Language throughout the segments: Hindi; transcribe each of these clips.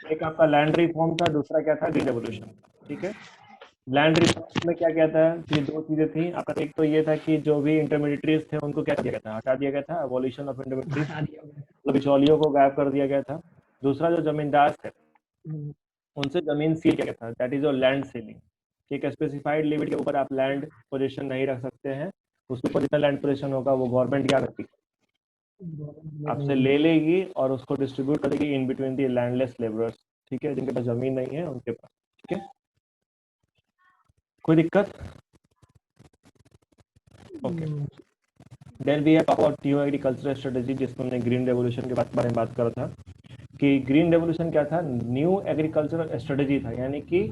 एक आपका लैंड रिफॉर्म था, दूसरा क्या था, ग्रीन रेवोल्यूशन। ठीक है, लैंड रिफॉर्म में क्या क्या था, ये दो चीजें थी आपका। एक तो ये था कि जो भी इंटरमीडिएटरीज थे उनको क्या किया गया था, हटा दिया गया था, एबॉलिशन ऑफ इंटरमीडिएटरीज, हटा दिया गया। मतलब बिचौलियों को गायब कर दिया गया था। दूसरा जो जमींदार थे उनसे जमीन सील किया गया था, that is your land ceiling. ठीक है, स्पेसिफाइड लिमिट के ऊपर आप लैंड पोजीशन नहीं रख सकते हैं, उसके ऊपर जितना लैंड पोजीशन होगा वो गवर्नमेंट क्या करती है, आपसे ले लेगी और उसको डिस्ट्रीब्यूट करेगी in between the landless labourers. ठीक है, जिनके पास जमीन नहीं है उनके पास। ठीक है, कोई दिक्कत? Okay, then we have about new agricultural strategy, जिसमें हमने ग्रीन रेवोल्यूशन के बारे में बात करा था कि ग्रीन रेवोल्यूशन क्या था, न्यू एग्रीकल्चरल स्ट्रेटजी था, यानी कि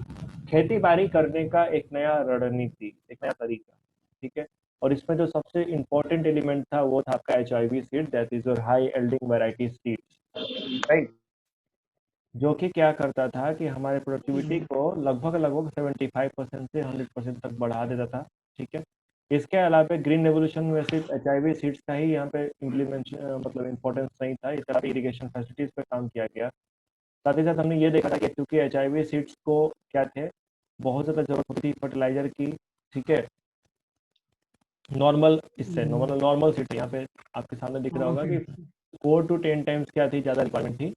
खेती बाड़ी करने का एक नया रणनीति, एक नया तरीका। ठीक है, और इसमें जो सबसे इंपॉर्टेंट एलिमेंट था वो था आपका HIV seed, that is your high एल्डिंग variety seeds, right, जो कि क्या करता था कि हमारे प्रोडक्टिविटी को लगभग 75% से 100% तक बढ़ा देता था। ठीक है, इसके अलावा ग्रीन रेवोल्यूशन में सिर्फ HIV सीड्स का ही यहाँ पे इम्प्लीमेंटेशन मतलब इम्पोर्टेंस नहीं था, इसके अलावा इरिगेशन फैसिलिटीज पे काम किया गया। साथ ही साथ हमने ये देखा था कि क्योंकि HIV सीड्स को क्या थे, बहुत ज़्यादा जरूरत होती थी फर्टिलाइजर की। ठीक है, इससे नॉर्मल सीड यहाँ पे आपके सामने दिख रहा होगा कि 4 to 10 टाइम्स क्या थी, ज़्यादा रिक्वायरमेंट थी।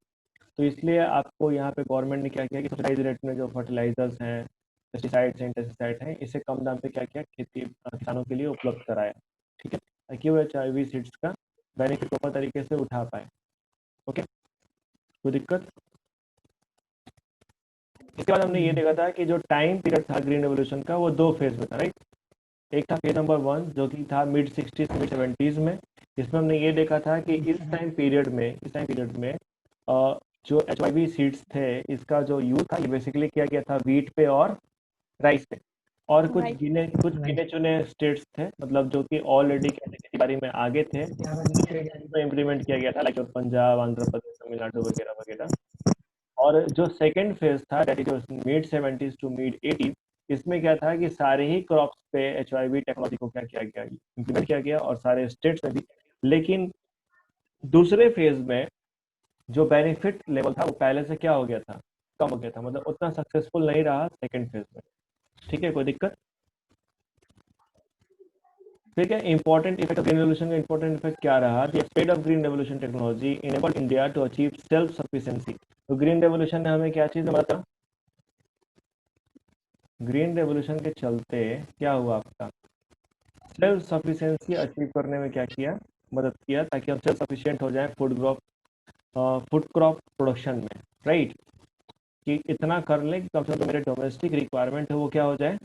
तो इसलिए आपको यहाँ पे गवर्नमेंट ने क्या किया कि सब्सिडाइज रेट में जो फर्टिलाइजर्स हैं, पेस्टिसाइड्स हैं, इंसेक्टिसाइड हैं, इसे कम दाम पे क्या किया, किसानों के लिए उपलब्ध कराया। ठीक है, ताकि वो HIV सीड्स का बेनिफिट प्रॉपर तरीके से उठा पाए। ओके, कोई दिक्कत? इसके बाद हमने ये देखा था कि जो टाइम पीरियड था ग्रीन रेवोल्यूशन का वो 2 फेज में था, राइट। एक था फेज नंबर 1 जो कि था मिड 60s मिड 70s में, जिसमें हमने ये देखा था कि इस टाइम पीरियड में जो HIV सीड्स थे इसका जो यूज था ये बेसिकली किया गया था वीट पे और राइस पे, और कुछ गिने चुने स्टेट्स थे मतलब जो कि ऑलरेडी खेती बाड़ी में आगे थे, तो इम्प्लीमेंट किया गया था, लाइक पंजाब, आंध्र प्रदेश, तमिलनाडु वगैरह वगैरह। और जो सेकंड फेज था that is mid 70s to mid 80s, इसमें क्या था कि सारे ही क्रॉप्स पे HIV टेक्नोलॉजी को क्या किया गया, इम्प्लीमेंट किया गया, और सारे स्टेट्स में भी। लेकिन दूसरे फेज में जो बेनिफिट लेवल था वो पहले से क्या हो गया था, कम हो गया था, मतलब उतना सक्सेसफुल नहीं रहा सेकंड फेज में। ठीक है, कोई दिक्कत? ठीक है, important effect of green revolution का इंपॉर्टेंट इफेक्ट क्या रहा, the spread of green revolution technology enabled India to achieve self sufficiency. तो ग्रीन रेवोल्यूशन ने हमें क्या चीज बताया, ग्रीन रेवोल्यूशन के चलते क्या हुआ, आपका सेल्फ सफिशिएंसी अचीव करने में क्या किया, मदद किया, ताकि हम सेल्फ सफिशिएंट हो जाए फूड क्रॉप प्रोडक्शन में, राइट। कि इतना कर ले कि कम से कम मेरे डोमेस्टिक रिक्वायरमेंट है वो क्या हो जाए,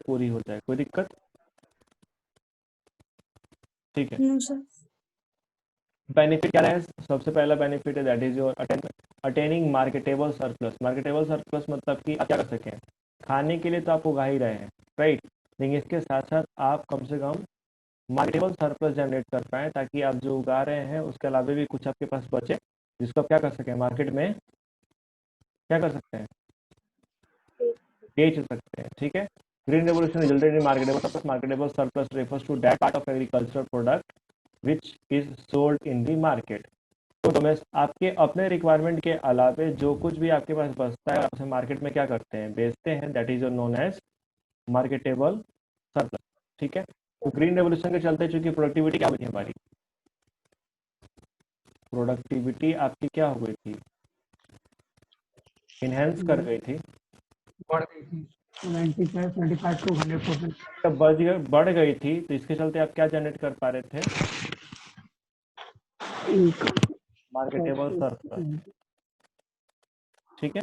पूरी हो जाए। कोई दिक्कत? ठीक है, बेनिफिट क्या है, सबसे पहला बेनिफिट है that is your attaining marketable surplus. Marketable surplus मतलब कि आप क्या कर सकें, खाने के लिए तो आप उगा ही रहे हैं, राइट, लेकिन इसके साथ साथ आप कम से कम मार्केटेबल सरप्लस जनरेट कर पाए, ताकि आप जो उगा रहे हैं उसके अलावा भी कुछ आपके पास बचे, जिसको आप क्या कर सकें, मार्केट में क्या कर सकते हैं, बेच सकते हैं। ठीक है, green revolution resulted in marketable surplus. Marketable surplus refers to that part of agriculture product which is sold in the market. तो मैं आपके अपने रिक्वायरमेंट के अलावे जो कुछ भी आपके पास बचता है उसे मार्केट में क्या करते हैं, बेचते हैं, that is known as marketable surplus. ठीक है, तो ग्रीन रेवोल्यूशन के चलते चूंकि प्रोडक्टिविटी क्या हुई थी, हमारी प्रोडक्टिविटी आपकी क्या हो गई थी, इनहेंस कर गई थी, बढ़ गई थी 95 टू 100%। जब बढ़ गई थी तो इसके चलते आप क्या जनरेट कर पा रहे थे, मार्केटेबल सरप्लस। ठीक है,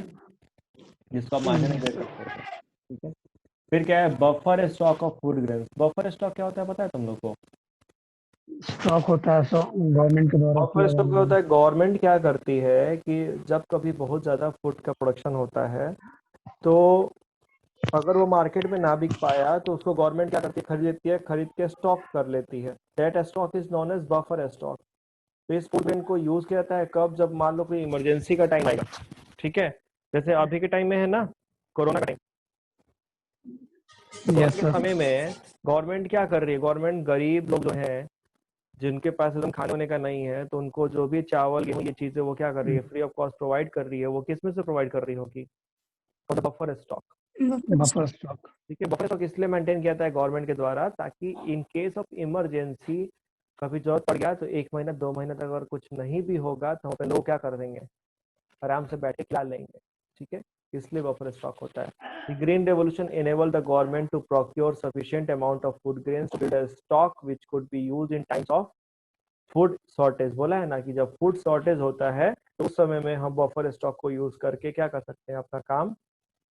जिसको आप मार्जिन नहीं दे सकते थे। ठीक है, फिर क्या है, buffer stock of food grains. Buffer stock क्या होता है पता है तुम लोग को? स्टॉक होता है सो गवर्नमेंट के द्वारा बफर किया स्टॉक क्या जाना। होता है, गवर्नमेंट क्या करती है कि जब कभी बहुत ज़्यादा फूड का प्रोडक्शन होता है तो अगर वो मार्केट में ना बिक पाया तो उसको गवर्नमेंट क्या करती है, खरीद लेती है, खरीद के स्टॉक कर लेती है, that stock is known as buffer stock. तो इस फूड ग्रेन को यूज किया जाता है कब, जब मान लो कोई इमरजेंसी का टाइम आएगा। ठीक है, जैसे अभी के टाइम में है ना, कोरोना का टाइम, कोरोना यस के सर। समय में गवर्नमेंट क्या कर रही है, गवर्नमेंट गरीब लोग जो हैं जिनके पास एकदम खाने होने का नहीं है, तो उनको जो भी चावल गेहूं ये चीजें वो क्या कर रही है, फ्री ऑफ कॉस्ट प्रोवाइड कर रही है। वो किस में से प्रोवाइड कर रही होगी? Buffer stock. Buffer stock. ठीक है, बफर स्टॉक इसलिए मेंटेन किया था गवर्नमेंट के द्वारा, ताकि इन केस ऑफ इमरजेंसी कभी जरूरत पड़ गया तो 1 महीना 2 महीना तक अगर कुछ नहीं भी होगा तो वहाँ पे लोग क्या कर देंगे, आराम से बैठ के खिला लेंगे। ठीक है, इसलिए बफर स्टॉक होता है। The Green Revolution enabled the government to procure sufficient amount of food grains to build a stock which could be used in times of food shortage। बोला है ना कि जब फूड शॉर्टेज होता है तो उस समय में हम बफर स्टॉक को यूज करके क्या कर सकते हैं, अपना काम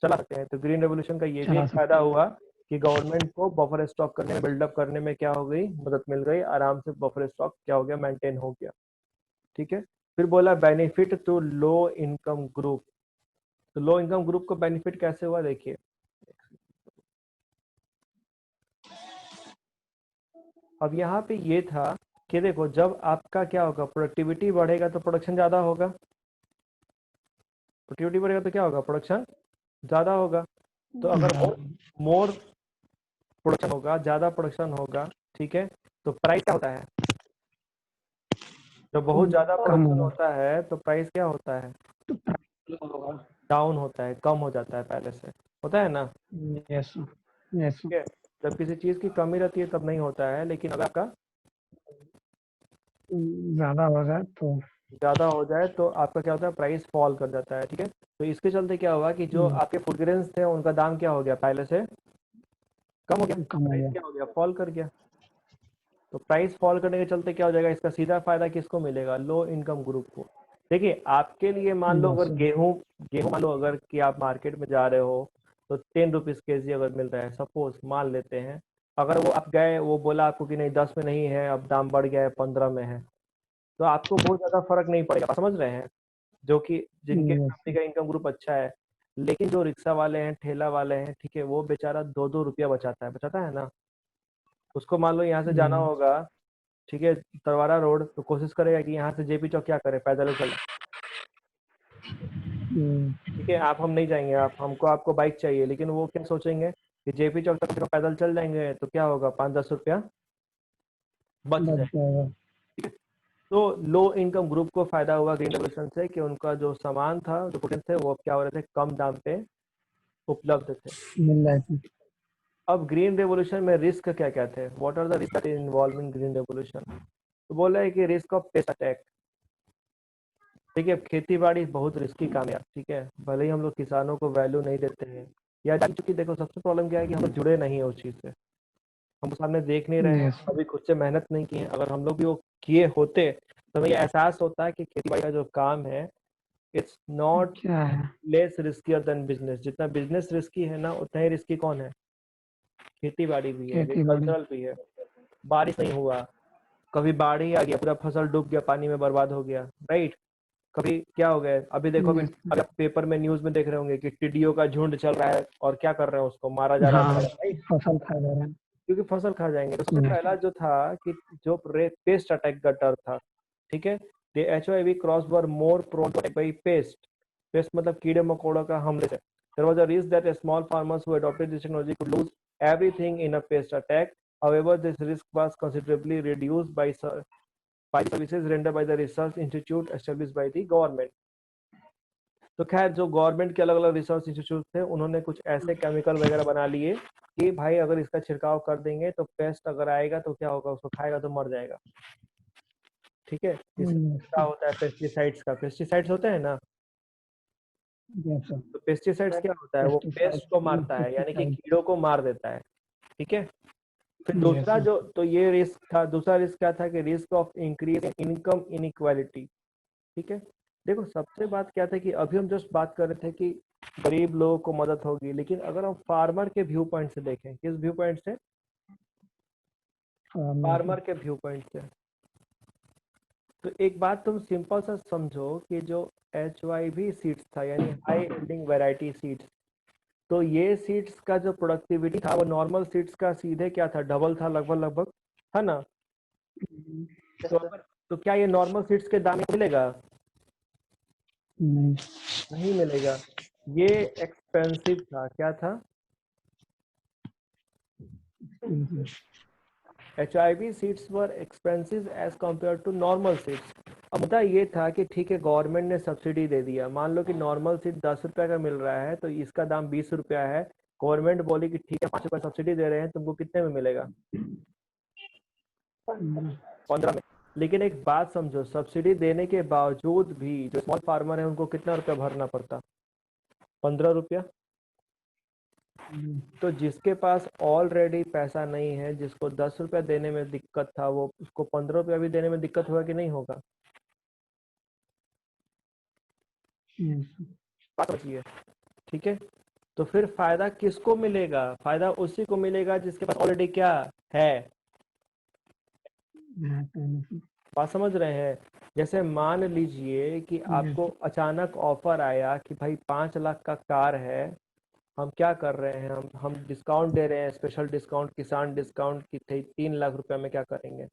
चला सकते हैं। तो ग्रीन रेवोल्यूशन का ये भी चला एक सकते फायदा हुआ कि गवर्नमेंट को बफर स्टॉक करने में, बिल्डअप करने में क्या हो गई, मदद मिल गई। आराम से बफर स्टॉक क्या हो गया, मेंटेन हो गया। ठीक है, फिर बोला benefit to low income group. तो लो इनकम ग्रुप को बेनिफिट कैसे हुआ, देखिए। अब यहाँ पे ये था कि देखो, जब आपका क्या होगा, प्रोडक्टिविटी बढ़ेगा तो प्रोडक्शन ज्यादा होगा। प्रोडक्टिविटी बढ़ेगा तो क्या होगा, प्रोडक्शन ज्यादा होगा। तो अगर मोर प्रोडक्शन होगा, ज्यादा प्रोडक्शन होगा, ठीक है, तो प्राइस क्या होता है, जब बहुत ज्यादा कम प्रोडक्शन होगा होता है तो प्राइस क्या होता है, तो प्राइस होगा। डाउन होता है, कम हो जाता है पहले से, होता है ना। Yes yes. ठीक है, जब किसी चीज की कमी रहती है तब नहीं होता है, लेकिन अगर आपका ज्यादा हो जाए तो ज्यादा हो जाए तो आपका क्या होता है, प्राइस फॉल कर जाता है। ठीक है, तो इसके चलते क्या हुआ कि जो आपके फूड ग्रेन्स थे उनका दाम क्या हो गया, पहले से कम हो गया, कम हो प्राइस गया। क्या हो गया, फॉल कर गया। तो प्राइस फॉल करने के चलते क्या हो जाएगा, इसका सीधा फायदा किसको मिलेगा, लो इनकम ग्रुप को। देखिए, आपके लिए मान लो यस अगर गेहूं गेहूं मान लो अगर कि आप मार्केट में जा रहे हो तो 10 रुपीज केजी अगर मिल रहा है, सपोज मान लेते हैं। अगर वो आप गए, वो बोला आपको कि नहीं 10 में नहीं है, अब दाम बढ़ गया है, 15 में है, तो आपको बहुत ज्यादा फर्क नहीं पड़ेगा। आप समझ रहे हैं, जो कि जिनके यस। फैमिली का इनकम ग्रुप अच्छा है। लेकिन जो रिक्शा वाले हैं, ठेला वाले हैं, ठीक है, वो बेचारा 2-2 रुपया बचाता है ना। उसको मान लो यहाँ से जाना होगा, ठीक है, तरवारा रोड, तो कोशिश करेगा कि यहाँ से जेपी चौक क्या करे, पैदल ही चले। ठीक है, आप हम नहीं जाएंगे, आप हमको आपको बाइक चाहिए, लेकिन वो क्या सोचेंगे कि जेपी चौक तक हम पैदल चल जाएंगे तो क्या होगा, 5-10 रुपया बच बच जाए। जाएगा। तो लो इनकम ग्रुप को फायदा हुआ ग्रीन रेवोल्यूशन से कि उनका जो सामान था, जो प्रोडक्ट्स थे, वो अब क्या हो रहे थे, कम दाम पे उपलब्ध थे। मिल जाएगी। अब ग्रीन रेवोल्यूशन में रिस्क क्या क्या थे, what are the risk involve in green revolution. तो बोला है कि रिस्क ऑफ पेस्ट अटैक। देखिए, अब खेती बाड़ी बहुत रिस्की काम है, ठीक है, भले ही हम लोग किसानों को वैल्यू नहीं देते हैं, या चूंकि देखो सबसे प्रॉब्लम क्या है कि हम लोग जुड़े नहीं है उस चीज से, हम सामने देख नहीं रहे हैं, यस। कभी खुद से मेहनत नहीं की है। अगर हम लोग भी वो किए होते तो हमें ये एहसास होता है कि खेती बाड़ी का जो काम है, इट्स नॉट क्या है? Less riskier than business. जितना बिजनेस रिस्की है ना, उतना ही रिस्की कौन है, खेती बाड़ी भी है, खेती बाड़ी। एग्रीकल्चरल भी है। बारिश नहीं हुआ, कभी बाढ़ ही आ गया, पूरा फसल डूब गया, पानी में बर्बाद हो गया, राइट। कभी क्या हो गया, अभी देखो, अभी यस। अभी आप पेपर में न्यूज में देख रहे होंगे कि टिड्डियों का झुंड चल रहा है और क्या कर रहे हैं, उसको मारा जा रहा है, हाँ, राइट, फसल खा जा रहा है। क्योंकि फसल खा जाएंगे। तो सबसे यस। पहला जो था कि जो पेस्ट अटैक का डर था, ठीक है, the HIV cross were more prone to attack by pest. Pest मतलब कीड़े मकोड़ों का हमले से। There was a risk that small farmers who adopted this technology could lose everything in a pest attack. However, this risk was considerably reduced by services rendered by the research institute established by the government। तो खैर, जो गवर्नमेंट के अलग अलग रिसर्च इंस्टीट्यूट थे, उन्होंने कुछ ऐसे केमिकल वगैरह बना लिए कि भाई अगर इसका छिड़काव कर देंगे तो पेस्ट अगर आएगा तो क्या होगा, उसको खाएगा तो मर जाएगा। ठीक है, इसका छिड़काव होता है पेस्टिसाइड्स का, पेस्टिसाइड्स होते हैं ना। यस। तो पेस्टिसाइड्स क्या होता है, वो पेस्ट को मारता है, यानी कि पेस्टिसाइड। कीड़ों को मार देता है। ठीक है, फिर यस। दूसरा जो, तो ये रिस्क था, दूसरा रिस्क क्या था कि risk of increase income inequality. ठीक है, देखो सबसे बात क्या था कि अभी हम जस्ट बात कर रहे थे कि गरीब लोगों को मदद होगी, लेकिन अगर हम फार्मर के व्यू पॉइंट से देखें, किस व्यू पॉइंट से, फार्मर के व्यू पॉइंट से, तो एक बात तुम सिंपल सा समझो कि जो HYV सीड्स था, यानी हाई यील्डिंग वैरायटी सीड्स, तो ये सीड्स का जो प्रोडक्टिविटी था वो नॉर्मल सीड्स का सीधे क्या था, डबल था, लगभग लगभग, है ना। तो तो क्या ये नॉर्मल सीड्स के दाम में मिलेगा, नहीं। नहीं मिलेगा। ये एक्सपेंसिव था, क्या था, HIV seeds were expensive as compare to normal seeds. अब मुद्दा ये था कि ठीक है, गवर्नमेंट ने सब्सिडी दे दिया, मान लो कि नॉर्मल सीड 10 रुपये का मिल रहा है तो इसका दाम 20 रुपया है। गवर्नमेंट बोली कि ठीक है 5 रुपये सब्सिडी दे रहे हैं, तुमको कितने में मिलेगा? 15 में। लेकिन एक बात समझो, सब्सिडी देने के बावजूद भी जो स्मॉल फार्मर है उनको कितना रुपया भरना पड़ता? 15 रुपया। तो जिसके पास ऑलरेडी पैसा नहीं है, जिसको 10 रुपया देने में दिक्कत था, वो उसको 15 रुपया भी देने में दिक्कत होगा कि नहीं होगा? बात समझिए, ठीक है। तो फिर फायदा किसको मिलेगा? फायदा उसी को मिलेगा जिसके पास ऑलरेडी क्या है। बात समझ रहे हैं? जैसे मान लीजिए कि आपको अचानक ऑफर आया कि भाई 5 लाख का कार है, हम क्या कर रहे हैं, हम डिस्काउंट दे रहे हैं, स्पेशल डिस्काउंट, किसान डिस्काउंट की 3 लाख रुपए में क्या करेंगे?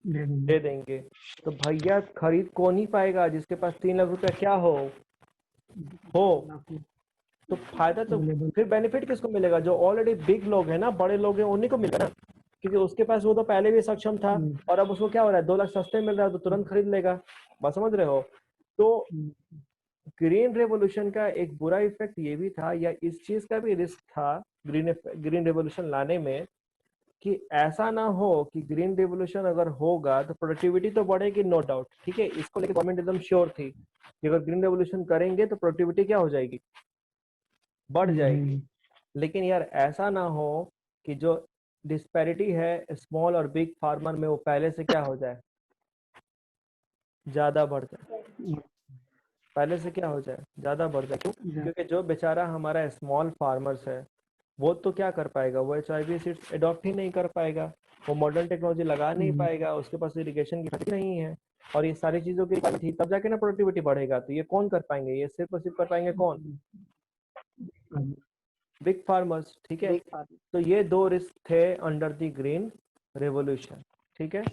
दे देंगे। तो भैया खरीद कौन ही पाएगा जिसके पास 3 लाख रुपया क्या हो। तो फायदा तो फिर बेनिफिट किसको मिलेगा? जो ऑलरेडी बिग लोग हैं ना, बड़े लोग हैं, उन्हीं को मिलेगा ना, क्योंकि उसके पास वो तो पहले भी सक्षम था और अब उसको क्या हो रहा है, 2 लाख सस्ते मिल रहा है तो तुरंत खरीद लेगा। बात समझ रहे हो? तो ग्रीन रेवोल्यूशन का एक बुरा इफेक्ट ये भी था, या इस चीज का भी रिस्क था ग्रीन रेवोल्यूशन लाने में, कि ऐसा ना हो कि ग्रीन रेवोल्यूशन अगर होगा तो प्रोडक्टिविटी तो बढ़ेगी, नो डाउट, ठीक है, इसको लेकर गवर्नमेंट एकदम श्योर थी कि अगर ग्रीन रेवोल्यूशन करेंगे तो प्रोडक्टिविटी क्या हो जाएगी, बढ़ जाएगी। लेकिन यार ऐसा ना हो कि जो डिस्पैरिटी है स्मॉल और बिग फार्मर में वो पहले से क्या हो जाए, ज्यादा बढ़ जाए, पहले से क्या हो जाए, ज्यादा बढ़ जाए। क्यों? क्योंकि जो बेचारा हमारा स्मॉल फार्मर्स है वो तो क्या कर पाएगा, वो HIV सीड्स अडॉप्ट ही नहीं कर पाएगा, वो मॉडर्न टेक्नोलॉजी लगा नहीं पाएगा, उसके पास इरिगेशन की फैसिलिटी नहीं है और ये सारी चीजों की थी, तब जाके ना प्रोडक्टिविटी बढ़ेगा। तो ये कौन कर पाएंगे? ये सिर्फ और सिर्फ कर पाएंगे कौन? बिग फार्मर्स, ठीक है। तो ये दो रिस्क थे अंडर द ग्रीन रेवोल्यूशन, ठीक है।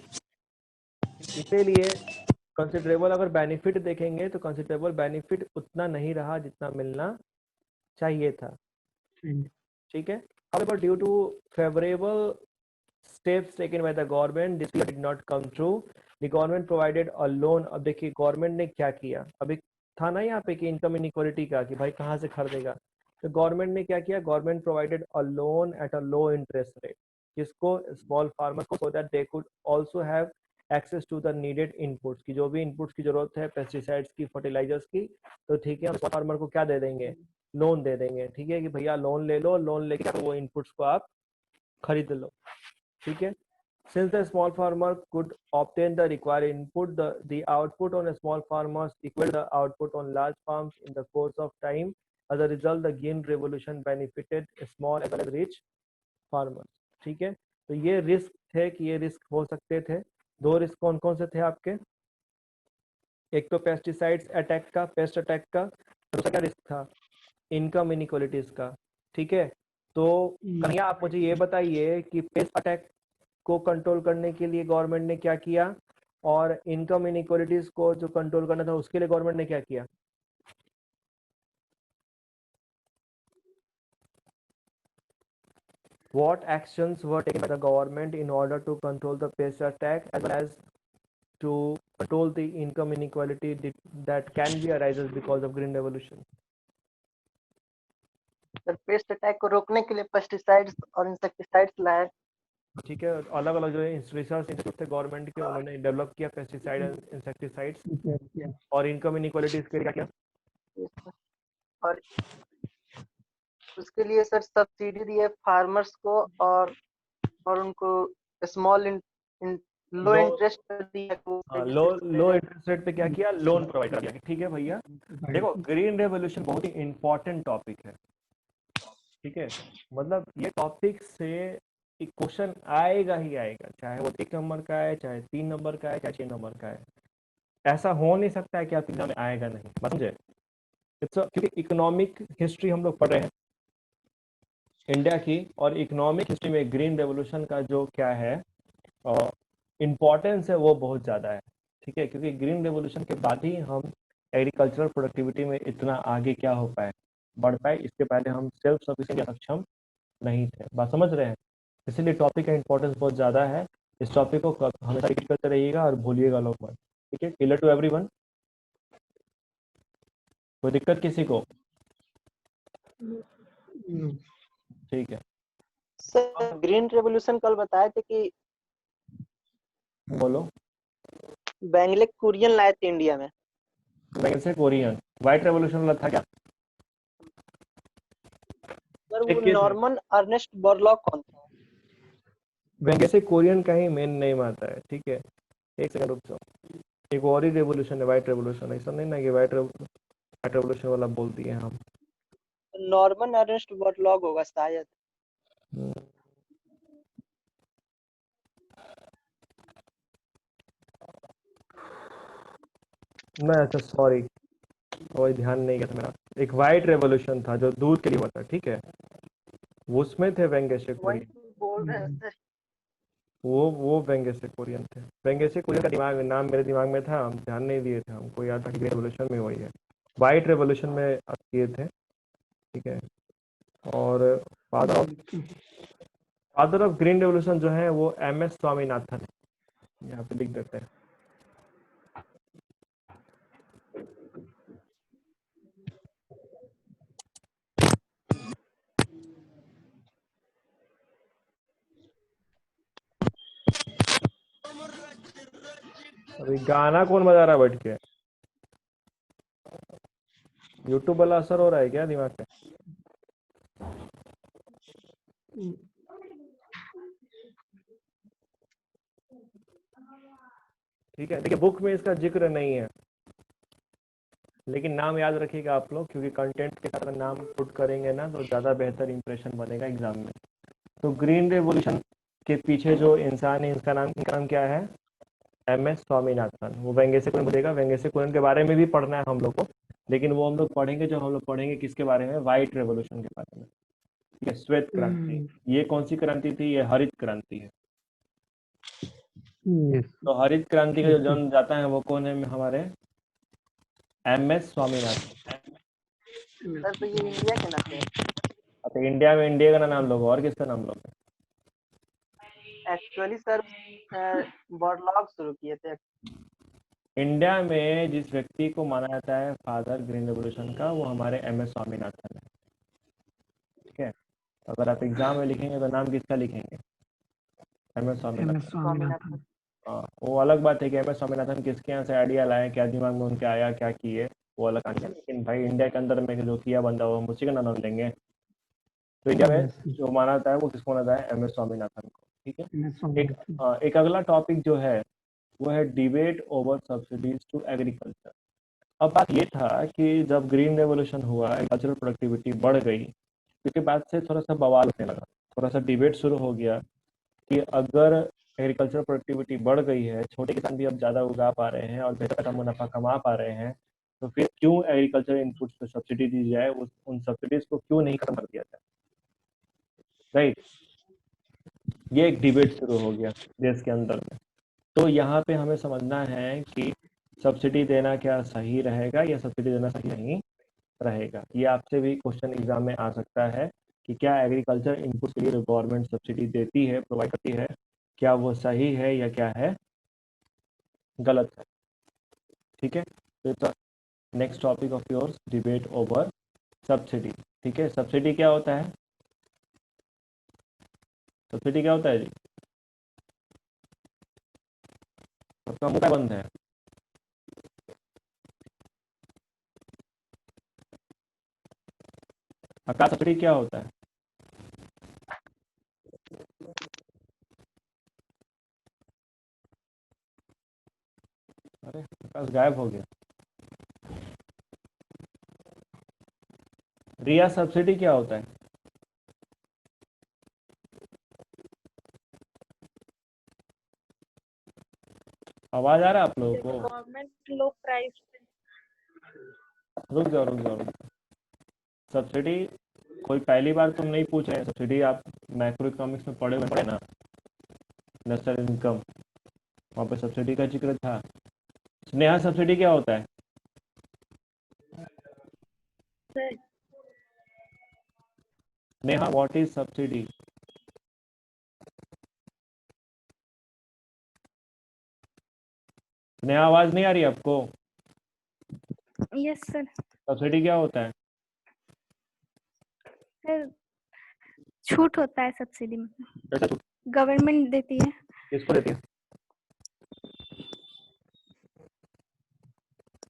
इसीलिए कंसिडरेबल अगर बेनिफिट देखेंगे तो कंसिडरेबल बेनिफिट उतना नहीं रहा जितना मिलना चाहिए था, ठीक है। However, due to favorable steps taken by the government, this did not come true. The government provided a loan. अब देखिए गवर्नमेंट ने क्या किया, अभी था ना यहाँ पे कि इनकम इनइक्वालिटी का, कि भाई कहाँ से खरीदेगा, तो गवर्नमेंट ने क्या किया, government provided a loan at a low interest rate, किसको, स्मॉल फार्मर को, so that they could also have access to the needed inputs, की जो भी इनपुट्स की जरूरत है, पेस्टिसाइड्स की, फर्टिलाइजर्स की, तो ठीक है हम फार्मर को क्या दे देंगे, लोन दे देंगे, ठीक है, कि भैया लोन ले लो, लोन लेके वो इनपुट्स को आप खरीद लो, ठीक है। Since the small farmer could obtain the required input, the output on a small farmers equal the output on large farms in the course of time. As a result, the green revolution benefited small as well as rich farmers. ठीक है, तो ये रिस्क थे कि ये रिस्क हो सकते थे। दो रिस्क कौन कौन से थे आपके? एक तो पेस्टिसाइड्स अटैक का, पेस्ट अटैक का, दूसरा क्या रिस्क था, इनकम इनइक्वालिटीज का, ठीक है। तो कन्हैया आप मुझे ये बताइए कि पेस्ट अटैक को कंट्रोल करने के लिए गवर्नमेंट ने क्या किया, और इनकम इनइक्वालिटीज को जो कंट्रोल करना था उसके लिए गवर्नमेंट ने क्या किया? What actions were taken by the government in order to control the pest attack as well as to control the income inequality that can be arises because of green revolution? Sir paste attack को रोकने के लिए पेस्टिसाइड्स और इंसेक्टिसाइड्स लाए, ठीक है, अलग अलग जो रिसर्च इंस्टीट्यूट थे गवर्नमेंट के, उन्होंने डेवलप किया पेस्टिसाइड एंड इंसेक्टिसाइड्स, और इनकम इनइक्वालिटीज के लिए क्या किया? और उसके लिए सर सब्सिडी दी है फार्मर्स को, और उनको स्मॉल लो इंटरेस्ट पर दिया, लो इंटरेस्ट रेट पे क्या किया, लोन प्रोवाइड कर दिया, ठीक है भैया। देखो ग्रीन रेवोल्यूशन बहुत ही इंपॉर्टेंट टॉपिक है, ठीक है, मतलब ये टॉपिक से एक क्वेश्चन आएगा ही आएगा, चाहे वो 1 नंबर का है, चाहे 3 नंबर का है, चाहे 6 नंबर का है, ऐसा हो नहीं सकता है कि आप एग्जाम में आएगा नहीं, समझे। क्योंकि इकोनॉमिक हिस्ट्री हम लोग पढ़ रहे हैं इंडिया की, और इकोनॉमिक हिस्ट्री में ग्रीन रेवोल्यूशन का जो क्या है इम्पोर्टेंस है वो बहुत ज़्यादा है, ठीक है, क्योंकि ग्रीन रेवोल्यूशन के बाद ही हम एग्रीकल्चरल प्रोडक्टिविटी में इतना आगे क्या हो पाए, बढ़ पाए, इसके पहले हम सेल्फ सफिशिएंट या सक्षम नहीं थे। बात समझ रहे हैं? इसलिए टॉपिक का इंपॉर्टेंस बहुत ज़्यादा है। इस टॉपिक को हमेशा रिपीट करते रहिएगा और भूलिएगा लोग मत। ठीक है, क्लियर टू एवरीवन? कोई दिक्कत किसी को? ठीक है, सर ग्रीन रेवोल्यूशन कल बताए थे कि बोलो। बेंगले कुरियन लाए थे इंडिया में। वैसे कोरियन व्हाइट रेवोल्यूशन वाला था क्या? सर वो एक केस है, नॉर्मन अर्नेस्ट बोरलॉग कौन था? वैसे कोरियन का ही मेन नेम आता है। ठीक है, एक सेकंड रुक जाओ। एक और ही रेवोल्यूशन है व्हाइट रेवोल्यूशन, ऐसा नहीं ना कि व्हाइट रेवोल्यूशन वाला बोल दिए हम। नॉर्मन अर्नेस्ट बोरलॉग होगा शायद। मैं अच्छा सॉरी, कोई ध्यान नहीं गया था मेरा। एक व्हाइट रेवोल्यूशन था जो दूध के लिए हुआ था, ठीक है, उसमें थे वेंगेशे वही कोरियन। तो बोल रहे हैं सर। वो वेंगेशे कोरियन थे। वेंगेशे कोरियन का दिमाग नाम मेरे दिमाग में था, हम ध्यान नहीं दिए थे, हमको याद था कि रेवोल्यूशन में वही है, व्हाइट रेवोल्यूशन में किए थे। ठीक है, और फादर ऑफ ग्रीन रेवोल्यूशन जो है वो एम एस स्वामीनाथन है, यहाँ पे लिख देते हैं। अभी गाना कौन बजा रहा है बैठ के? यूट्यूब वाला असर हो रहा है क्या दिमाग पे? ठीक है, देखिए बुक में इसका जिक्र नहीं है, लेकिन नाम याद रखिएगा आप लोग, क्योंकि कंटेंट के साथ नाम पुट करेंगे ना तो ज़्यादा बेहतर इंप्रेशन बनेगा एग्जाम में। तो ग्रीन रेवोल्यूशन के पीछे जो इंसान है, इनका नाम क्या है? M S Swaminathan. वो वेंगेसे कुरियन बोलेगा, वेंगेसे कुरियन के बारे में भी पढ़ना है हम लोग को, लेकिन वो हम लोग पढ़ेंगे, जो हम लोग पढ़ेंगे किसके बारे में? व्हाइट रेवोल्यूशन के बारे में। ठीक है, श्वेत क्रांति। ये कौन सी क्रांति थी? ये हरित क्रांति है। तो हरित क्रांति का जो जन्म जाता है वो कौन है हमारे? M S Swaminathan. सर तो ये इंडिया के ना थे? तो इंडिया में इंडिया का नाम लोगे और किसका नाम लोगे? एक्चुअली सर बोरलॉग शुरू किए थे। इंडिया में जिस व्यक्ति को माना जाता है फादर ग्रीन रेवोल्यूशन का, वो हमारे एम एस स्वामीनाथन है। ठीक है, अगर आप एग्जाम में लिखेंगे तो नाम किसका लिखेंगे? M S Swaminathan. स्वामीनाथन। हाँ, वो अलग बात है कि एम एस स्वामीनाथन किसके यहाँ से आइडिया लाए, क्या दिमाग में उनके आया, क्या किए, वो अलग कहानी है। लेकिन भाई इंडिया के अंदर में जो किया बंदा वो हम उसी का नाम लेंगे। तो इंडिया में जो माना जाता है वो किसको माना जाता है? एम एस स्वामीनाथन को। ठीक है, एक अगला टॉपिक जो है वो है debate over subsidies to agriculture. अब बात ये था कि जब ग्रीन रेवोल्यूशन हुआ, एग्रीकल्चरल प्रोडक्टिविटी बढ़ गई, उसके बाद से थोड़ा सा बवाल होने लगा, थोड़ा सा डिबेट शुरू हो गया कि अगर एग्रीकल्चर प्रोडक्टिविटी बढ़ गई है, छोटे किसान भी अब ज़्यादा उगा पा रहे हैं और बेहतर मुनाफा कमा पा रहे हैं, तो फिर क्यों एग्रीकल्चर इनपुट्स पे सब्सिडी दी जाए, उन सब्सिडीज को क्यों नहीं खत्म कर दिया जाए? राइट, ये एक डिबेट शुरू हो गया देश के अंदर में। तो यहाँ पे हमें समझना है कि सब्सिडी देना क्या सही रहेगा या सब्सिडी देना सही नहीं रहेगा। ये आपसे भी क्वेश्चन एग्जाम में आ सकता है कि क्या एग्रीकल्चर इनपुट के लिए जो गवर्नमेंट सब्सिडी देती है, प्रोवाइड करती है, क्या वो सही है या क्या है गलत है? ठीक है, तो next topic of yours, debate over subsidy. ठीक है, सब्सिडी क्या होता है? सब्सिडी क्या होता है जी? सबका मुंह बंद है। आकाश, सब्सिडी क्या होता है? अरे आकाश गायब हो गया। रिया, सब्सिडी क्या होता है? आवाज आ रहा है आप लोगों को? गवर्नमेंट लो प्राइस पे। रुक जाओ रुक जाओ रुक जाओ। सब्सिडी कोई पहली बार तुम नहीं पूछ रहे हैं, सब्सिडी आप मैक्रो इकोनॉमिक्स में पढ़े ना, नेशनल इनकम, वहाँ पे सब्सिडी का जिक्र था। स्नेहा, सब्सिडी क्या होता है? Neha, what is subsidy? नया आवाज नहीं आ रही आपको? Yes sir. सब्सिडी क्या होता है? सर छूट होता है सब्सिडी में, कैसा छूट? गवर्नमेंट देती है। किसको देती है?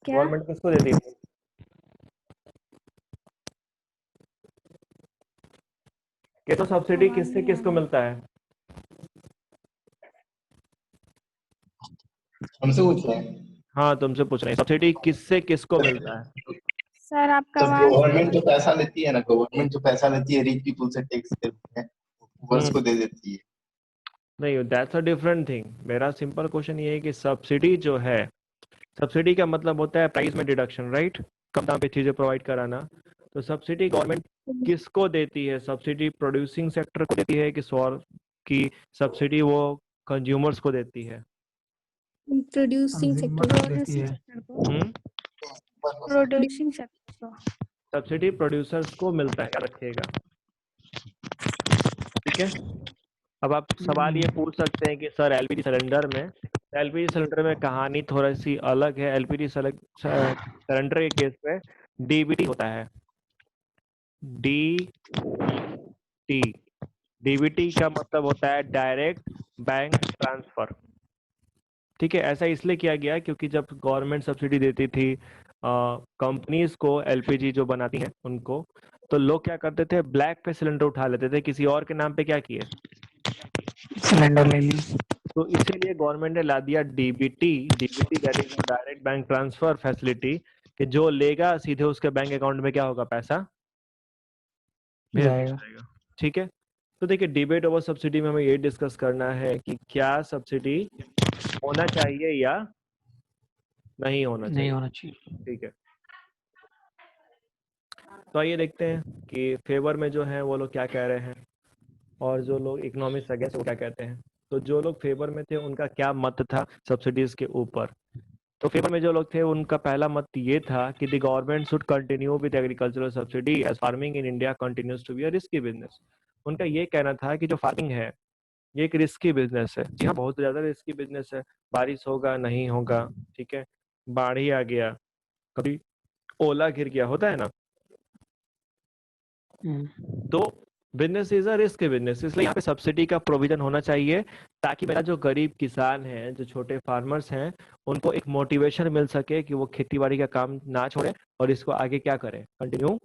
क्या? गवर्नमेंट किसको देती है? ये तो सब्सिडी आवाज किससे नहीं आ किसको रहा है। मिलता है? हमसे पूछ रहे हैं। हाँ, तुमसे पूछ रहे हैं, सब्सिडी किससे किसको मिलता है? सर आपका तो आवाज गवर्नमेंट जो पैसा लेती है ना, गवर्नमेंट जो पैसा लेती है रिच पीपल से टैक्स करती है, वर्ष को दे देती है। नहीं, दैट्स अ डिफरेंट थिंग। मेरा सिंपल क्वेश्चन ये है कि सब्सिडी जो है, सब्सिडी का मतलब होता है प्राइस में डिडक्शन, राइट? कम दाम पे चीजें प्रोवाइड कराना। तो सब्सिडी गवर्नमेंट किसको देती है? सब्सिडी प्रोड्यूसिंग सेक्टर को देती है कि सौर की सब्सिडी वो कंज्यूमर्स को देती है? प्रोड्यूसिंग सेक्टर देती है। प्रोड्यूसिंग सेक्टर को। सब्सिडी प्रोड्यूसर्स को मिलता है, याद रखिएगा, ठीक है? अब आप सवाल ये पूछ सकते हैं कि सर एलपीजी सिलेंडर में कहानी थोड़ी सी अलग है। एलपीजी सिलेंडर के केस में डीबीटी होता है, डीबीटी का मतलब होता है डायरेक्ट बैंक ट्रांसफर, ठीक है? ऐसा इसलिए किया गया क्योंकि जब गवर्नमेंट सब्सिडी देती थी कंपनीज को, एलपीजी जो बनाती हैं उनको, तो लोग क्या करते थे, ब्लैक पे सिलेंडर उठा लेते थे, किसी और के नाम पे क्या किए, सिलेंडर ले ली। तो इसीलिए गवर्नमेंट ने ला दिया DBT that is direct bank transfer facility, कि जो लेगा सीधे उसके बैंक अकाउंट में क्या होगा, पैसा भेज दिया जाएगा, ठीक है? तो देखिए, डिबेट ओवर सब्सिडी में हमें ये डिस्कस करना है कि क्या सब्सिडी होना चाहिए या नहीं होना चाहिए, ठीक है? तो आइए देखते हैं कि फेवर में जो है वो लोग क्या कह रहे हैं और जो लोग इकोनॉमिक्स अगेंस्ट वो क्या कहते हैं। तो जो लोग फेवर में थे उनका क्या मत था सब्सिडीज के ऊपर? तो फेवर में जो लोग थे उनका पहला मत ये था कि the government should continue with agricultural subsidy as farming in India continues to be a risky business. उनका ये कहना था कि जो फार्मिंग है ये एक रिस्की बिजनेस है। जी हाँ, बहुत ज्यादा रिस्की बिजनेस है। बारिश होगा, नहीं होगा, ठीक है? बाढ़ ही आ गया, कभी ओला गिर गया, होता है ना? तो business is a risk business, इसलिए यहाँ पे सब्सिडी का प्रोविजन होना चाहिए ताकि मेरा जो गरीब किसान है, जो छोटे फार्मर्स हैं, उनको एक मोटिवेशन मिल सके कि वो खेती बाड़ी का काम ना छोड़े और इसको आगे क्या करें, कंटिन्यू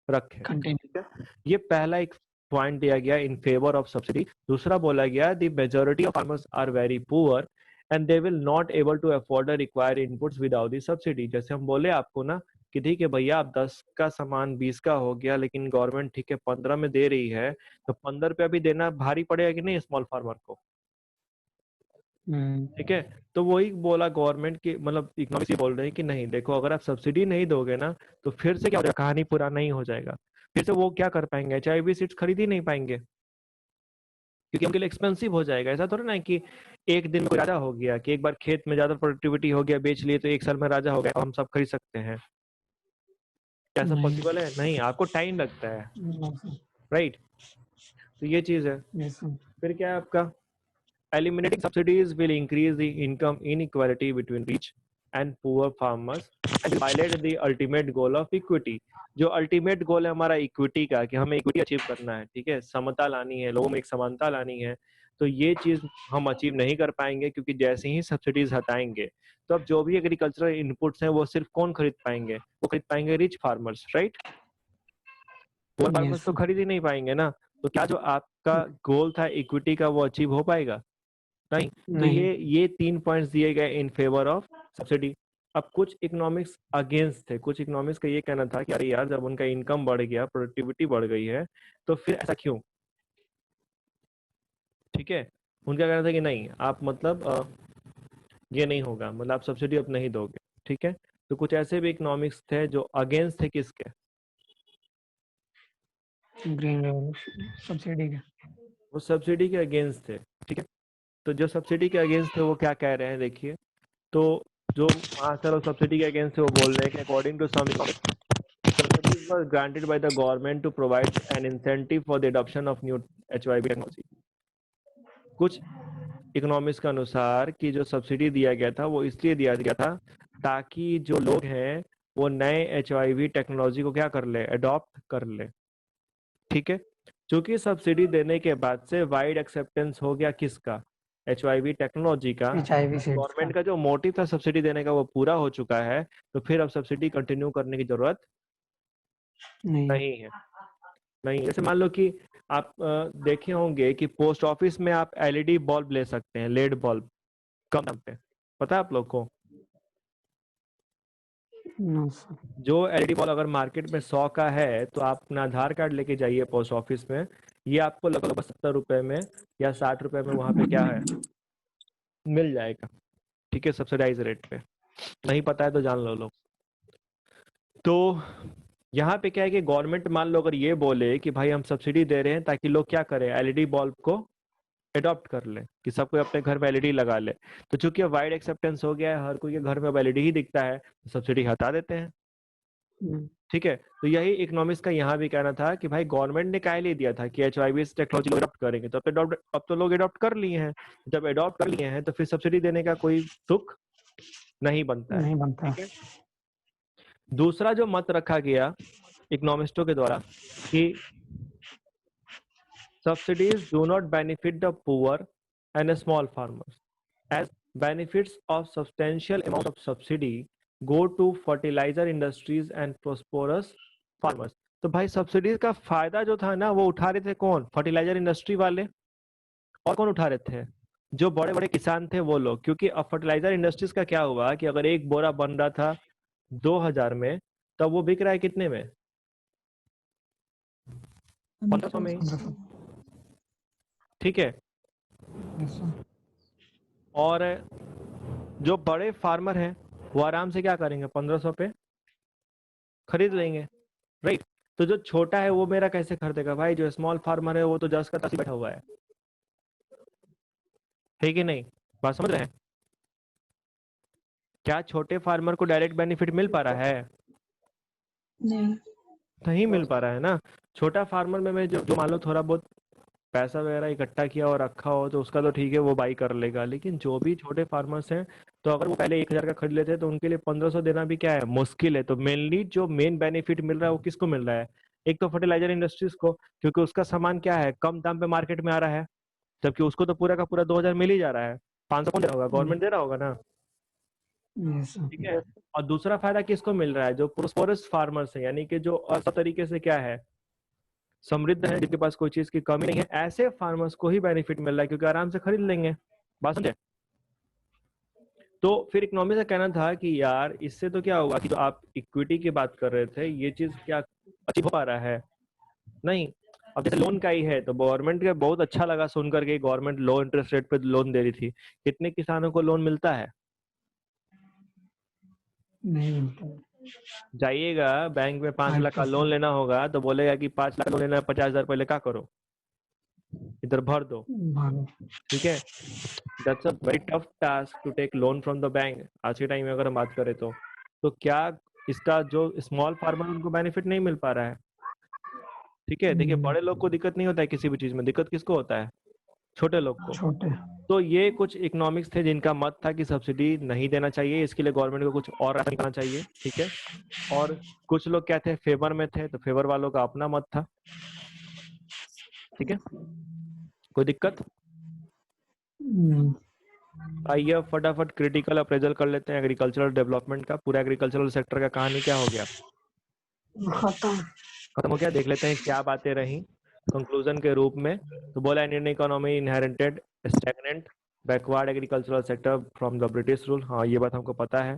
रखें, ठीक है? ये पहला एक पॉइंट दिया गया इन फेवर ऑफ सब्सिडी। दूसरा बोला गया the majority of farmers are very poor and they will not able to afford required inputs without the subsidy. जैसे हम बोले आपको ना कि ठीक है भैया, आप 10 का सामान 20 का हो गया, लेकिन गवर्नमेंट ठीक है 15 में दे रही है, तो 15 रुपया भी देना भारी पड़ेगा कि नहीं स्मॉल फार्मर को, ठीक है? तो वही बोला गवर्नमेंट की, मतलब इकोनॉमिक्स बोल रहे हैं कि नहीं देखो, अगर आप सब्सिडी नहीं दोगे ना तो फिर से क्या हो जाएगा, कहानी पूरा नहीं हो जाएगा। फिर से वो क्या कर पाएंगे, चाहे भी सीट्स खरीद ही नहीं पाएंगे क्योंकि उनके लिए एक्सपेंसिव हो जाएगा। ऐसा थोड़ा ना कि एक दिन में कोई राजा हो गया, कि एक बार खेत में ज्यादा प्रोडक्टिविटी हो गया, बेच लिए तो एक साल में राजा हो गया, हम सब खरीद सकते हैं। क्या ऐसा पॉसिबल है? नहीं, आपको टाइम लगता है, राइट? तो ये चीज है। फिर क्या है आपका, eliminating subsidies will increase the income inequality between rich and poor farmers and violate the ultimate goal of equity। जो अल्टीमेट गोल है हमारा इक्विटी का, कि हमें इक्विटी अचीव करना है, ठीक है? समता लानी है, लोगों में एक समानता लानी है, तो ये चीज हम अचीव नहीं कर पाएंगे क्योंकि जैसे ही सब्सिडीज हटाएंगे तो अब जो भी एग्रीकल्चरल इनपुट्स हैं वो सिर्फ कौन खरीद पाएंगे, वो खरीद पाएंगे rich farmers, right? Poor farmers तो खरीद ही नहीं पाएंगे ना। तो क्या जो आपका गोल था इक्विटी का वो अचीव हो पाएगा? नहीं। तो ये 3 पॉइंट्स दिए गए इन फेवर ऑफ सब्सिडी। अब कुछ इकोनॉमिक्स अगेंस्ट थे, कुछ इकोनॉमिक्स का ये कहना था कि अरे यार, जब उनका इनकम बढ़ गया, प्रोडक्टिविटी बढ़ गई है, तो फिर ऐसा क्यों, ठीक है? उनका कहना था कि नहीं, आप मतलब ये नहीं होगा, मतलब आप सब्सिडी अब नहीं दोगे, ठीक है? तो कुछ ऐसे भी इकोनॉमिक्स थे जो अगेंस्ट थे किसके, ग्रीन रेवोल्यूशन सब्सिडी के, वो सब्सिडी के अगेंस्ट थे, ठीक है? तो जो सब्सिडी के अगेंस्ट थे वो क्या कह रहे हैं, देखिए। तो जो मास्टर ऑफ सब्सिडी के अगेंस्ट थे वो बोल रहे हैं कि according to some subsidies were granted by the government to provide an incentive for the adoption of new HYB technology। कुछ इकोनॉमिक्स के अनुसार कि जो सब्सिडी दिया गया था वो इसलिए दिया गया था ताकि जो लोग हैं वो नए एचआईवी टेक्नोलॉजी को क्या कर ले, अडॉप्ट कर ले। ठीक है, क्योंकि सब्सिडी देने के बाद से वाइड एक्सेप्टेंस हो गया किसका, एचआईवी टेक्नोलॉजी का। HIV सीड्स गवर्नमेंट का जो मोटिव था सब्सिडी देने का वो पूरा हो चुका है, तो फिर अब सब्सिडी कंटिन्यू करने की जरूरत नहीं है। नहीं, जैसे मान लो कि आप देखे होंगे कि पोस्ट ऑफिस में आप एलईडी बल्ब ले सकते हैं, लेड बल्ब, कम दाम पे, पता है आप लोग को? No sir. जो एलईडी बल्ब अगर मार्केट में 100 का है तो आप अपना आधार कार्ड लेके जाइए पोस्ट ऑफिस में, ये आपको लगभग 70 रुपए में या 60 रुपए में वहां पे क्या है मिल जाएगा। ठीक है, सब्सिडाइज रेट पे। नहीं पता है तो जान लो लोग। तो यहाँ पे क्या है कि गवर्नमेंट मान लो अगर ये बोले कि भाई हम सब्सिडी दे रहे हैं ताकि लोग क्या करें, एलईडी बल्ब को अडॉप्ट कर ले, कि सब कोई अपने घर में एलईडी लगा ले, तो चूंकि अब वाइड एक्सेप्टेंस हो गया है, हर कोई के घर में अब एलईडी ही दिखता है, तो सब्सिडी हटा देते हैं। ठीक है, तो यही इकोनॉमिक्स का यहाँ भी कहना था कि भाई गवर्नमेंट ने क्या लिए दिया था कि एचआईवी टेक्नोलॉजी अडॉप्ट करेंगे, तो अब तो लोग अडॉप्ट कर लिए हैं। जब अडॉप्ट कर लिए हैं तो फिर सब्सिडी देने का कोई तुक नहीं बनता है। नहीं बनता। ठीक है, दूसरा जो मत रखा गया इकोनॉमिस्टों के द्वारा कि subsidies do not benefit the poor and small farmers, as benefits of substantial amount of subsidy go to fertilizer industries and prosperous farmers। तो भाई सब्सिडीज का फायदा जो था ना वो उठा रहे थे कौन, फर्टिलाइजर इंडस्ट्री वाले। और कौन उठा रहे थे, जो बड़े बड़े किसान थे वो लोग। क्योंकि अब फर्टिलाइजर इंडस्ट्रीज का क्या हुआ कि अगर एक बोरा बन रहा था 2000 में, तब वो बिक रहा है कितने में, 1500 में। ठीक है, और जो बड़े फार्मर हैं वो आराम से क्या करेंगे, 1500 पे खरीद लेंगे, राइट। तो जो छोटा है वो मेरा कैसे खरीदेगा भाई, जो स्मॉल फार्मर है वो तो 10 का 10 बैठा हुआ है कि नहीं, बात समझ रहे हैं? क्या छोटे फार्मर को डायरेक्ट बेनिफिट मिल पा रहा है? नहीं मिल पा रहा है ना। छोटा फार्मर में मैं जो मान लो थोड़ा बहुत पैसा वगैरह इकट्ठा किया और रखा हो तो उसका तो ठीक है, वो बाई कर लेगा। लेकिन जो भी छोटे फार्मर्स हैं, तो अगर वो पहले 1000 का खरीद लेते हैं तो उनके लिए 1500 देना भी क्या है, मुश्किल है। तो मेनली जो मेन बेनिफिट मिल रहा है वो किसको मिल रहा है, एक तो फर्टिलाइजर इंडस्ट्रीज को, क्योंकि उसका सामान क्या है, कम दाम पे मार्केट में आ रहा है, जबकि उसको तो पूरा का पूरा 2000 मिल ही जा रहा है। 500 कौन दे रहा होगा, गवर्नमेंट दे रहा होगा ना। ठीक है, और दूसरा फायदा किसको मिल रहा है, जो प्रोस्पेरस फार्मर्स है, यानी कि जो सब तरीके से क्या है, समृद्ध है, जिनके पास कोई चीज की कमी नहीं है, ऐसे फार्मर्स को ही बेनिफिट मिल रहा है, क्योंकि आराम से खरीद लेंगे। बात समझे? तो फिर इकोनॉमिक्स का कहना था कि यार इससे तो क्या होगा कि जो आप इक्विटी की बात कर रहे थे, ये चीज क्या अचीव हो पा रहा है? नहीं। अब जैसे लोन का ही है, तो गवर्नमेंट का बहुत अच्छा लगा सुन करके, गवर्नमेंट लो इंटरेस्ट रेट पे लोन दे रही थी। कितने किसानों को लोन मिलता है? नहीं मिलता। जाइएगा बैंक में 5 लाख का लोन लेना होगा तो बोलेगा कि 5 लाख लोन लेना है, 50,000 पहले क्या करो, इधर भर दो। ठीक है, that's a very tough task to take loan from the bank आज के टाइम में अगर हम बात करें तो क्या इसका जो स्मॉल फार्मर उनको बेनिफिट नहीं मिल पा रहा है? ठीक है, देखिए बड़े लोग को दिक्कत नहीं होता है किसी भी चीज में, दिक्कत किसको होता है, छोटे लोग को। छोटे। तो ये कुछ इकोनॉमिक्स थे जिनका मत था कि सब्सिडी नहीं देना चाहिए, इसके लिए गवर्नमेंट को कुछ और रास्ता निकालना चाहिए। ठीक है, और कुछ लोग क्या थे, फेवर में थे, तो फेवर वालों का अपना मत था। ठीक है, कोई दिक्कत? आइए फटाफट क्रिटिकल अप्रेजल कर लेते हैं एग्रीकल्चरल डेवलपमेंट का। पूरा एग्रीकल्चरल सेक्टर का कहानी क्या हो गया, खत्म हो गया। देख लेते हैं क्या बातें रही कंक्लूजन के रूप में। तो बोला Indian economy inherited stagnant backward agricultural sector from the British rule. हाँ, ये बात हमको पता है।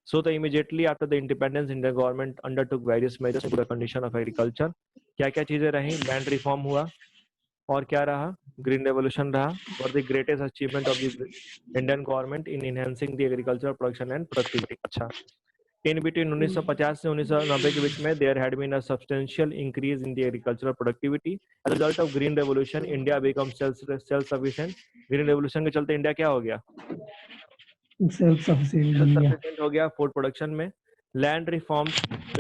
So the immediately after the independence Indian government undertook various measures to the condition of agriculture. क्या क्या चीजें रही, लैंड रिफॉर्म हुआ, और क्या रहा, ग्रीन रेवोल्यूशन रहा। For the greatest achievement of the Indian government in enhancing the agriculture production and productivity. अच्छा, इन बिटवीन 1950 से 1990 के बीच में there had been a substantial increase in the agricultural productivity as a result of green revolution. India become self sufficient. Green revolution के चलते इंडिया क्या हो गया, सेल्फ सफिशिएंट हो गया फूड प्रोडक्शन में। Land reform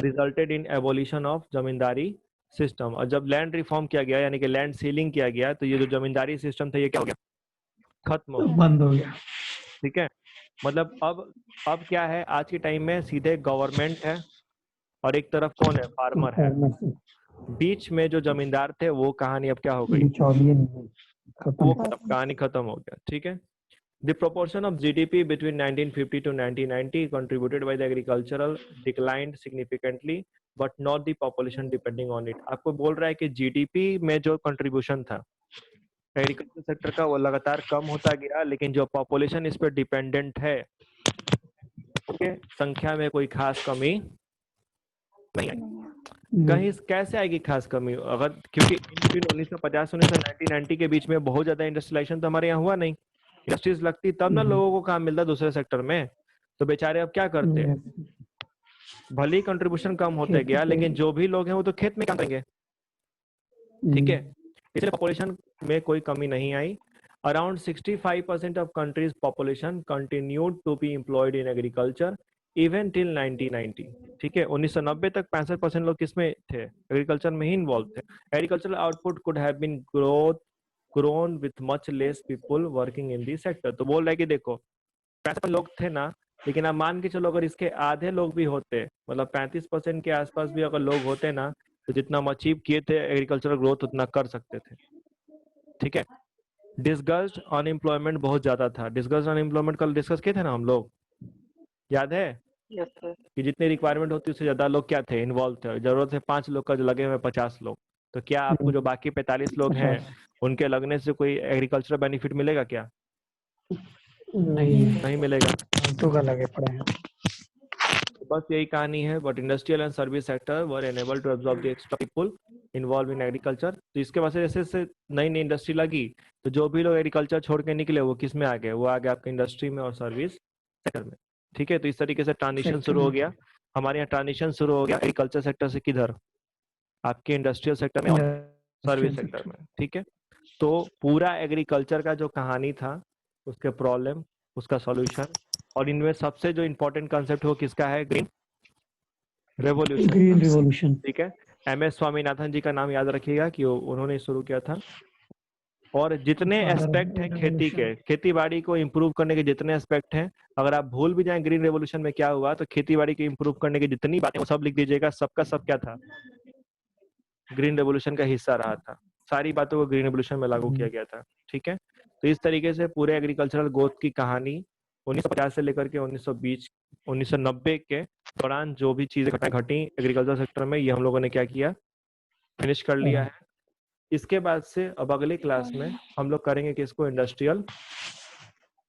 resulted in abolition of zamindari system. और जब लैंड रिफॉर्म किया गया यानी कि लैंड सीलिंग किया गया, तो ये जो जमींदारी सिस्टम था ये क्या हो गया, खत्म हो गया। बंद हो गया। ठीक है, मतलब अब क्या है, आज के टाइम में सीधे गवर्नमेंट है और एक तरफ कौन है, फार्मर है। बीच में जो जमींदार थे वो कहानी अब क्या हो गई, वो कहानी खत्म हो गया। ठीक है, The proportion of GDP between 1950 to 1990 contributed by the agricultural declined significantly, but not the population depending on it. आपको बोल रहा है कि GDP में जो कंट्रीब्यूशन था एग्रीकल्चर सेक्टर का वो लगातार कम होता गया, लेकिन जो पॉपुलेशन इस पर डिपेंडेंट है उसके संख्या में कोई खास कमी नहीं आई। कहीं कैसे आएगी खास कमी, अगर क्योंकि इन 1950 से 1990 के बीच में बहुत ज्यादा इंडस्ट्रियलाइजेशन तो हमारे यहाँ हुआ नहीं। इंडस्ट्रीज लगती तब ना लोगों को काम मिलता दूसरे सेक्टर में, तो बेचारे अब क्या करते हैं, भले ही कंट्रीब्यूशन कम होते गया लेकिन जो भी लोग हैं वो तो खेत में काम करेंगे। ठीक है, इसलिए पॉपुलेशन में कोई कमी नहीं आई। Around 65% of countries population continued to be employed in agriculture even till 1990। ठीक है, 1990 तक 65% लोग किसमें थे, एग्रीकल्चर में ही इन्वॉल्व थे। Agricultural output could have been grown with much less people working in the sector। तो बोल रहा है कि देखो 65 लोग थे ना, लेकिन आप मान के चलो अगर इसके आधे लोग भी होते, मतलब 35% के आसपास भी अगर लोग होते ना, तो जितना हम अचीव किए थे एग्रीकल्चरल ग्रोथ उतना कर सकते थे। ठीक है, डिस्गस्ड अनएम्प्लॉयमेंट बहुत ज्यादा था। डिस्गस्ड अनएम्प्लॉयमेंट कल डिस्कस किए थे ना हम लोग, याद है यस सर। कि जितनी रिक्वायरमेंट होती है उससे ज्यादा लोग क्या थे, इन्वॉल्व थे। जरूरत है 5 लोग का, जो लगे हुए 50 लोग, तो क्या आपको जो बाकी 45 लोग हैं उनके लगने से कोई एग्रीकल्चरल बेनिफिट मिलेगा क्या, नहीं मिलेगा। तो का लगे पड़े हैं। बस यही कहानी है। But industrial and service sector were enable to absorb the extra people involve in agriculture. तो इसके वजह से नई नई इंडस्ट्री लगी, तो जो भी लोग एग्रीकल्चर छोड़ के निकले वो किस में आ गए, वो आ गए आपके इंडस्ट्री में और सर्विस सेक्टर में। ठीक है, तो इस तरीके से ट्रांजिशन शुरू हो गया। हमारे यहाँ ट्रांजिशन शुरू हो गया एग्रीकल्चर सेक्टर से किधर, आपके इंडस्ट्रियल सेक्टर में और सर्विस सेक्टर में। ठीक है, तो पूरा एग्रीकल्चर का जो कहानी था, उसके प्रॉब्लम, उसका सॉल्यूशन, और इनमें सबसे जो इम्पोर्टेंट कंसेप्ट वो किसका है, ग्रीन रेवोल्यूशन। Green revolution. ठीक है, MS स्वामीनाथन जी का नाम याद रखिएगा कि उन्होंने शुरू किया था। और जितने एस्पेक्ट हैं खेती के, खेती बाड़ी को इम्प्रूव करने के जितने एस्पेक्ट हैं, अगर आप भूल भी जाएं ग्रीन रेवोल्यूशन में क्या हुआ, तो खेती बाड़ी को इम्प्रूव करने की जितनी बातें वो सब लिख दीजिएगा। सबका सब क्या था, ग्रीन रेवोल्यूशन का हिस्सा रहा था। सारी बातों को ग्रीन रेवोल्यूशन में लागू किया गया था। ठीक है, तो इस तरीके से पूरे एग्रीकल्चरल ग्रोथ की कहानी 1950 से लेकर के 1990 के दौरान जो भी चीजें घटी एग्रीकल्चर सेक्टर में, ये हम लोगों ने क्या किया, फिनिश कर लिया है। इसके बाद से अब अगले क्लास में हम लोग करेंगे कि इसको इंडस्ट्रियल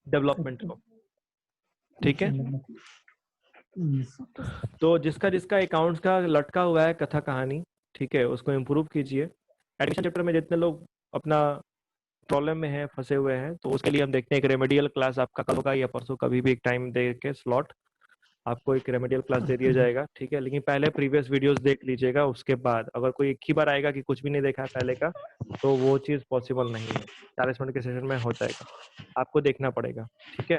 डेवलपमेंट को। ठीक है, तो जिसका जिसका अकाउंट्स का लटका हुआ है कथा कहानी, ठीक है, उसको इम्प्रूव कीजिए। एडमिशन चैप्टर में जितने लोग अपना प्रॉब्लम में हैं, फंसे हुए हैं, तो उसके लिए हम देखते हैं एक रेमेडियल क्लास आपका कल होगा या परसों, कभी भी एक टाइम दे के स्लॉट आपको एक रेमेडियल क्लास दे दिया जाएगा। ठीक है, लेकिन पहले प्रीवियस वीडियोस देख लीजिएगा। उसके बाद अगर कोई एक ही बार आएगा कि कुछ भी नहीं देखा है पहले का, तो वो चीज़ पॉसिबल नहीं है। 40 मिनट के सेशन में हो जाएगा, आपको देखना पड़ेगा। ठीक है,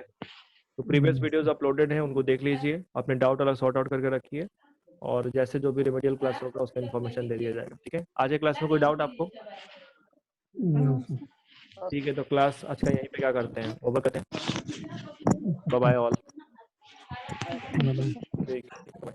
तो प्रीवियस वीडियोस अपलोडेड हैं, उनको देख लीजिए, अपने डाउट अलग सॉर्ट आउट करके रखिए, और जैसे जो भी रेमेडियल क्लास होगा उसका इन्फॉर्मेशन दे दिया जाएगा। ठीक है, आज के क्लास में कोई डाउट आपको? ठीक है, तो क्लास आज का यहीं पे क्या करते हैं, ओवर करते हैं। Bye bye all. ठीक है, बाय।